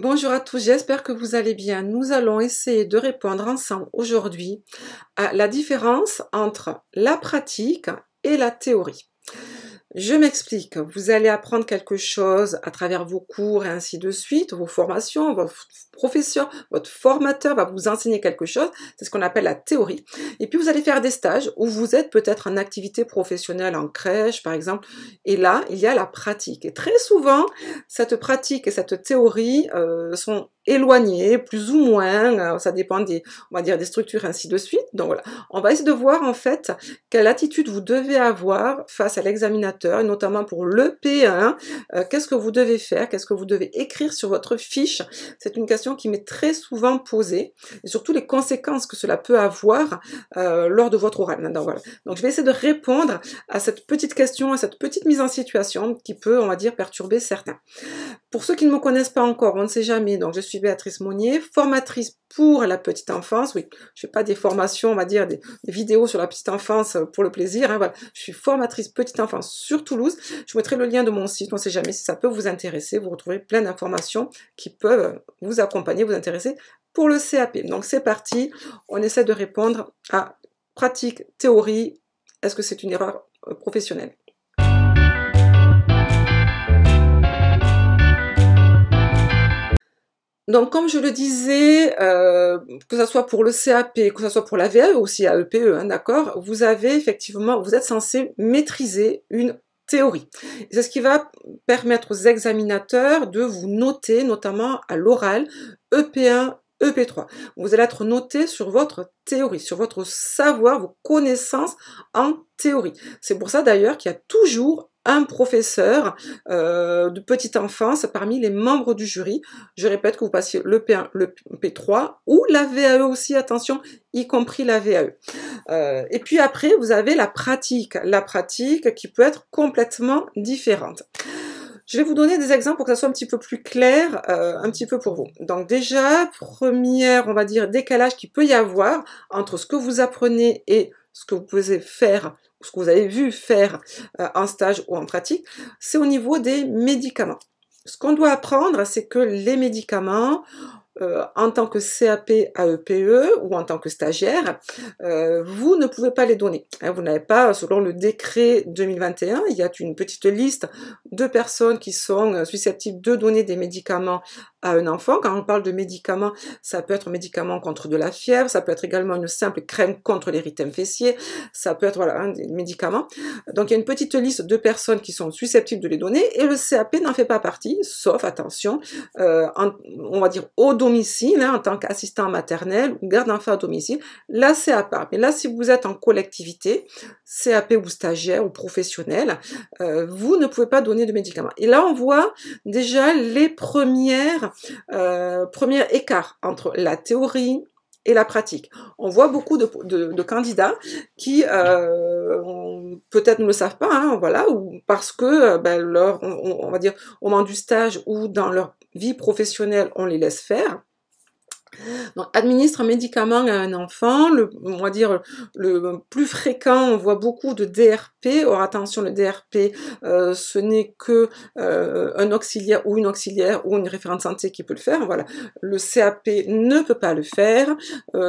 Bonjour à tous, j'espère que vous allez bien. Nous allons essayer de répondre ensemble aujourd'hui à la différence entre la pratique et la théorie. Je m'explique, vous allez apprendre quelque chose à travers vos cours et ainsi de suite, vos formations, votre professeur, votre formateur va vous enseigner quelque chose, c'est ce qu'on appelle la théorie. Et puis vous allez faire des stages où vous êtes peut-être en activité professionnelle, en crèche par exemple, et là il y a la pratique. Et très souvent, cette pratique et cette théorie sont éloignées, plus ou moins, ça dépend des, on va dire, des structures ainsi de suite. Donc voilà, on va essayer de voir en fait quelle attitude vous devez avoir face à l'examinateur, et notamment pour le P1, qu'est-ce que vous devez faire, qu'est-ce que vous devez écrire sur votre fiche. C'est une question qui m'est très souvent posée, et surtout les conséquences que cela peut avoir lors de votre oral. Donc voilà, donc je vais essayer de répondre à cette petite question, à cette petite mise en situation qui peut, on va dire, perturber certains. Pour ceux qui ne me connaissent pas encore, on ne sait jamais, donc je suis Béatrice Monnier, formatrice pour la petite enfance. Oui, je fais pas des formations, on va dire, des vidéos sur la petite enfance pour le plaisir. Hein, voilà. Je suis formatrice petite enfance sur Toulouse. Je vous mettrai le lien de mon site, on ne sait jamais si ça peut vous intéresser. Vous retrouverez plein d'informations qui peuvent vous accompagner, vous intéresser pour le CAP. Donc c'est parti, on essaie de répondre à pratique, théorie. Est-ce que c'est une erreur professionnelle ? Donc, comme je le disais, que ce soit pour le CAP, que ce soit pour la VAE, aussi à EPE, hein, d'accord, vous avez effectivement, vous êtes censé maîtriser une théorie. C'est ce qui va permettre aux examinateurs de vous noter, notamment à l'oral, EP1, EP3. Vous allez être noté sur votre théorie, sur votre savoir, vos connaissances en théorie. C'est pour ça d'ailleurs qu'il y a toujours un professeur de petite enfance parmi les membres du jury. Je répète que vous passiez le P1, le P3 ou la VAE aussi, attention, y compris la VAE. Et puis après, vous avez la pratique qui peut être complètement différente. Je vais vous donner des exemples pour que ça soit un petit peu plus clair, un petit peu pour vous. Donc déjà, première, on va dire, décalage qu'il peut y avoir entre ce que vous apprenez et ce que vous pouvez faire, ce que vous avez vu faire en stage ou en pratique, c'est au niveau des médicaments. Ce qu'on doit apprendre, c'est que les médicaments, en tant que CAP AEPE ou en tant que stagiaire, vous ne pouvez pas les donner. Vous n'avez pas, selon le décret 2021, il y a une petite liste de personnes qui sont susceptibles de donner des médicaments à un enfant. Quand on parle de médicaments, ça peut être un médicament contre de la fièvre, ça peut être également une simple crème contre l'érythème fessier, ça peut être voilà, des médicaments. Donc il y a une petite liste de personnes qui sont susceptibles de les donner et le CAP n'en fait pas partie, sauf, attention, on va dire au domicile, hein, en tant qu'assistant maternel ou garde d'enfants à domicile, là c'est à part. Mais là, si vous êtes en collectivité, CAP ou stagiaire ou professionnel, vous ne pouvez pas donner de médicaments. Et là, on voit déjà les premiers écarts entre la théorie et la pratique. On voit beaucoup de candidats qui peut-être ne le savent pas, hein, voilà, ou parce que on va dire au moment du stage ou dans leur vie professionnelle, on les laisse faire. Donc, administre un médicament à un enfant, on va dire le plus fréquent, on voit beaucoup de DRP. Or attention, le DRP, ce n'est que un auxiliaire ou une référente santé qui peut le faire. Voilà, le CAP ne peut pas le faire.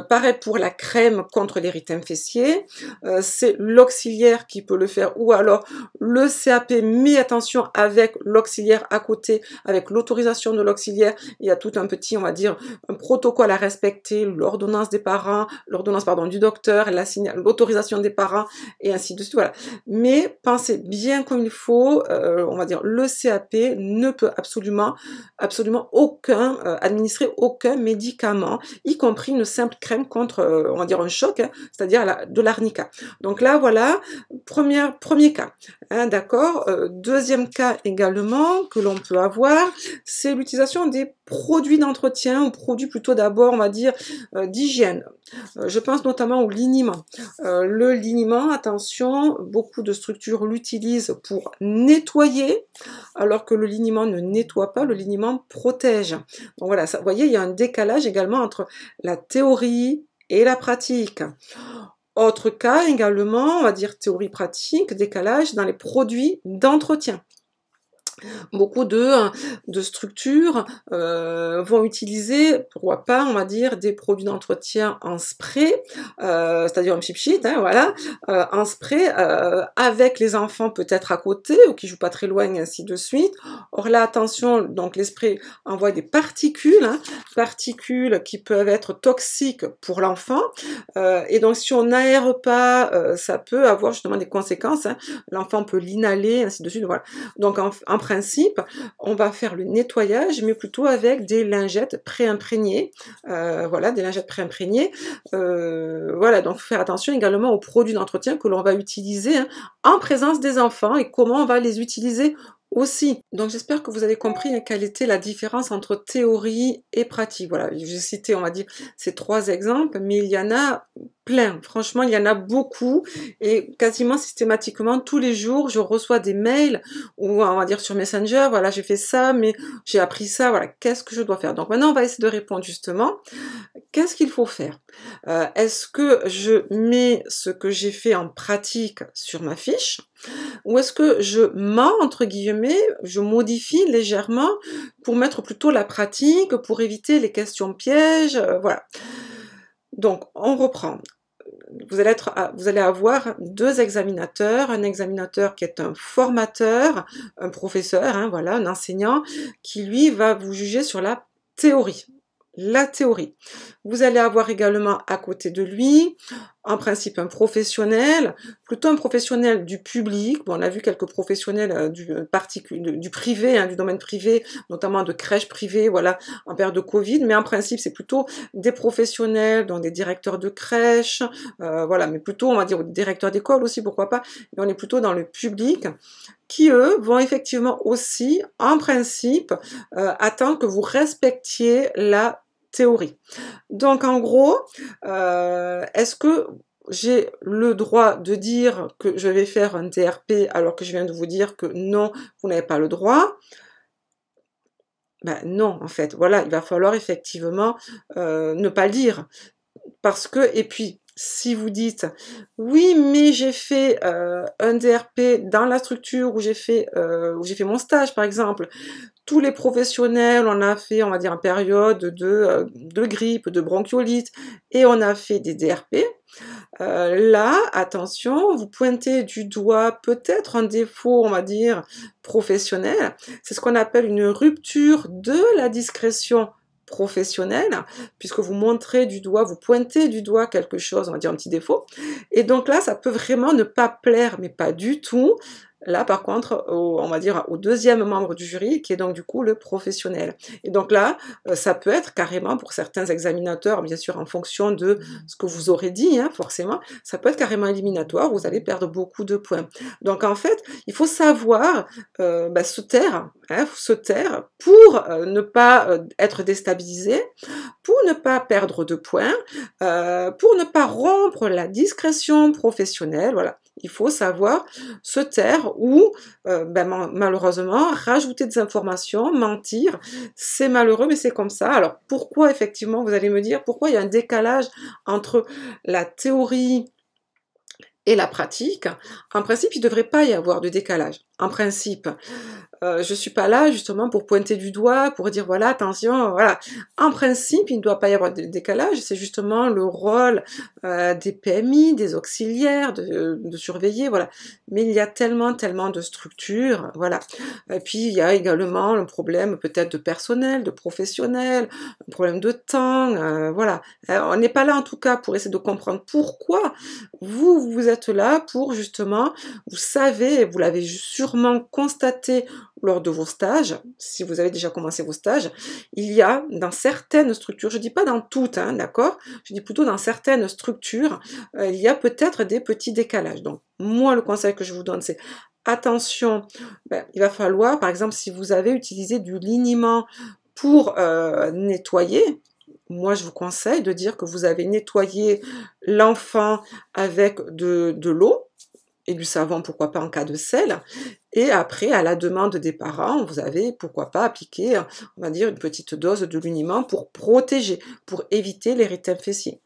Pareil pour la crème contre l'érythème fessier, c'est l'auxiliaire qui peut le faire, ou alors le CAP, mais attention avec l'auxiliaire à côté, avec l'autorisation de l'auxiliaire. Il y a tout un petit, on va dire, un protocole à respecter, l'ordonnance des parents, l'ordonnance pardon du docteur, l'autorisation des parents et ainsi de suite. Voilà. Mais pensez bien comme il faut. On va dire le CAP ne peut absolument aucun administrer aucun médicament, y compris une simple crème contre, on va dire un choc, hein, c'est-à-dire de l'arnica. Donc là voilà, premier cas, hein, d'accord. Deuxième cas également que l'on peut avoir, c'est l'utilisation des produits d'entretien ou produits plutôt d'abord, on va dire, d'hygiène. Je pense notamment au liniment. Le liniment, attention, beaucoup de structures l'utilisent pour nettoyer, alors que le liniment ne nettoie pas, le liniment protège. Donc voilà, vous voyez, il y a un décalage également entre la théorie et la pratique. Autre cas également, on va dire théorie-pratique, décalage dans les produits d'entretien. Beaucoup de structures vont utiliser, pourquoi pas, on va dire, des produits d'entretien en spray, c'est-à-dire un cheap sheet, hein, voilà, en spray, avec les enfants peut-être à côté, ou qui jouent pas très loin, et ainsi de suite. Or là, attention, donc les sprays envoient des particules, hein, particules qui peuvent être toxiques pour l'enfant, et donc si on n'aère pas, ça peut avoir justement des conséquences, hein. L'enfant peut l'inhaler, ainsi de suite, voilà. Donc en principe, on va faire le nettoyage, mais plutôt avec des lingettes pré-imprégnées. Voilà, des lingettes pré-imprégnées. Voilà, donc faire attention également aux produits d'entretien que l'on va utiliser, hein, en présence des enfants et comment on va les utiliser aussi. Donc j'espère que vous avez compris, hein, quelle était la différence entre théorie et pratique. Voilà, j'ai cité, on va dire, ces 3 exemples, mais il y en a plein. Franchement, il y en a beaucoup et quasiment systématiquement tous les jours, je reçois des mails ou on va dire sur Messenger, voilà, j'ai fait ça, mais j'ai appris ça, voilà, qu'est-ce que je dois faire? Donc maintenant, on va essayer de répondre justement. Qu'est-ce qu'il faut faire? Est-ce que je mets ce que j'ai fait en pratique sur ma fiche? Ou est-ce que je mens, entre guillemets, je modifie légèrement pour mettre plutôt la pratique, pour éviter les questions pièges, voilà. Donc, on reprend. Vous allez avoir 2 examinateurs, un examinateur qui est un formateur, un professeur, hein, voilà, un enseignant, qui lui va vous juger sur la théorie. La théorie. Vous allez avoir également à côté de lui, en principe, un professionnel, plutôt un professionnel du public. Bon, on a vu quelques professionnels du privé, hein, du domaine privé, notamment de crèches privées, voilà, en période de Covid, mais en principe, c'est plutôt des professionnels, donc des directeurs de crèches, voilà, mais plutôt, on va dire, des directeurs d'école aussi, pourquoi pas, mais on est plutôt dans le public, qui, eux, vont effectivement aussi, en principe, attendre que vous respectiez la théorie. Donc, en gros, est-ce que j'ai le droit de dire que je vais faire un DRP alors que je viens de vous dire que non, vous n'avez pas le droit? Ben non, en fait, voilà, il va falloir effectivement ne pas le dire. Parce que, et puis, si vous dites, oui, mais j'ai fait un DRP dans la structure où j'ai fait mon stage, par exemple, tous les professionnels, on a fait, on va dire, en période de grippe, de bronchiolite, et on a fait des DRP. Là, attention, vous pointez du doigt peut-être un défaut, on va dire, professionnel. C'est ce qu'on appelle une rupture de la discrétion professionnelle, puisque vous montrez du doigt, vous pointez du doigt quelque chose, on va dire un petit défaut. Et donc là, ça peut vraiment ne pas plaire, mais pas du tout. Là, par contre, on va dire au 2e membre du jury, qui est donc du coup le professionnel. Et donc là, ça peut être carrément, pour certains examinateurs, bien sûr en fonction de ce que vous aurez dit, hein, forcément, ça peut être carrément éliminatoire, vous allez perdre beaucoup de points. Donc en fait, il faut savoir se taire, hein, se taire pour ne pas être déstabilisé, pour ne pas perdre de points, pour ne pas rompre la discrétion professionnelle, voilà. Il faut savoir se taire ou, malheureusement, rajouter des informations, mentir. C'est malheureux, mais c'est comme ça. Alors, pourquoi, effectivement, vous allez me dire, pourquoi il y a un décalage entre la théorie et la pratique? En principe, il ne devrait pas y avoir de décalage. En principe, je suis pas là justement pour pointer du doigt, pour dire voilà, attention, voilà. En principe, il ne doit pas y avoir de décalage, c'est justement le rôle des PMI, des auxiliaires, de surveiller, voilà. Mais il y a tellement de structures, voilà. Et puis, il y a également le problème peut-être de personnel, de professionnel, un problème de temps, voilà. On n'est pas là en tout cas pour essayer de comprendre pourquoi vous êtes là pour justement, vous savez, vous l'avez sûrement constaté lors de vos stages, si vous avez déjà commencé vos stages, il y a dans certaines structures, je dis pas dans toutes, hein, d'accord, je dis plutôt dans certaines structures, il y a peut-être des petits décalages. Donc moi le conseil que je vous donne c'est attention, il va falloir par exemple si vous avez utilisé du liniment pour nettoyer, moi je vous conseille de dire que vous avez nettoyé l'enfant avec de l'eau, et du savon, pourquoi pas en cas de sel, Et après, à la demande des parents, vous avez, pourquoi pas, appliquer, on va dire, une petite dose de l'uniment pour protéger, pour éviter l'érythème fessier.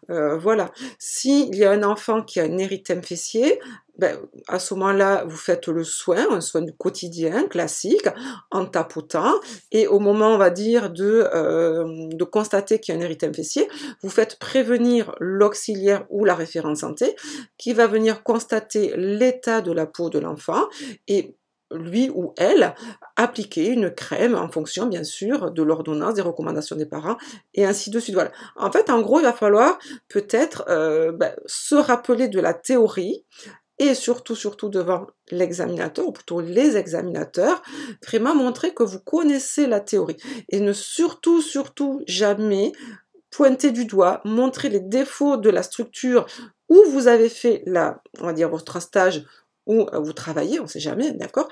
Voilà. S'il y a un enfant qui a un érythème fessier, ben, à ce moment-là, vous faites le soin, un soin du quotidien classique, en tapotant, et au moment, on va dire, de constater qu'il y a un érythème fessier, vous faites prévenir l'auxiliaire ou la référente santé, qui va venir constater l'état de la peau de l'enfant, et lui ou elle, appliquer une crème en fonction, bien sûr, de l'ordonnance, des recommandations des parents, et ainsi de suite. Voilà. En fait, en gros, il va falloir peut-être se rappeler de la théorie, et surtout devant l'examinateur, ou plutôt les examinateurs, vraiment montrer que vous connaissez la théorie. Et ne surtout jamais pointer du doigt, montrer les défauts de la structure où vous avez fait on va dire, votre stage, où vous travaillez, on ne sait jamais, d'accord?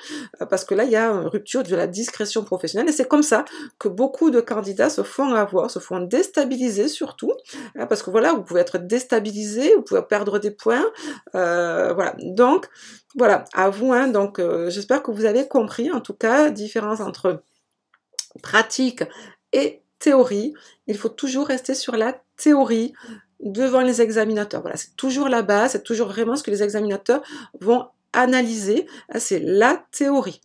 Parce que là, il y a une rupture de la discrétion professionnelle, et c'est comme ça que beaucoup de candidats se font avoir, se font déstabiliser surtout, hein, parce que voilà, vous pouvez être déstabilisé, vous pouvez perdre des points, voilà. Donc, voilà, à vous, hein, donc j'espère que vous avez compris, en tout cas, la différence entre pratique et théorie. Il faut toujours rester sur la théorie devant les examinateurs. Voilà, c'est toujours la base, c'est toujours vraiment ce que les examinateurs vont analyser. C'est la théorie.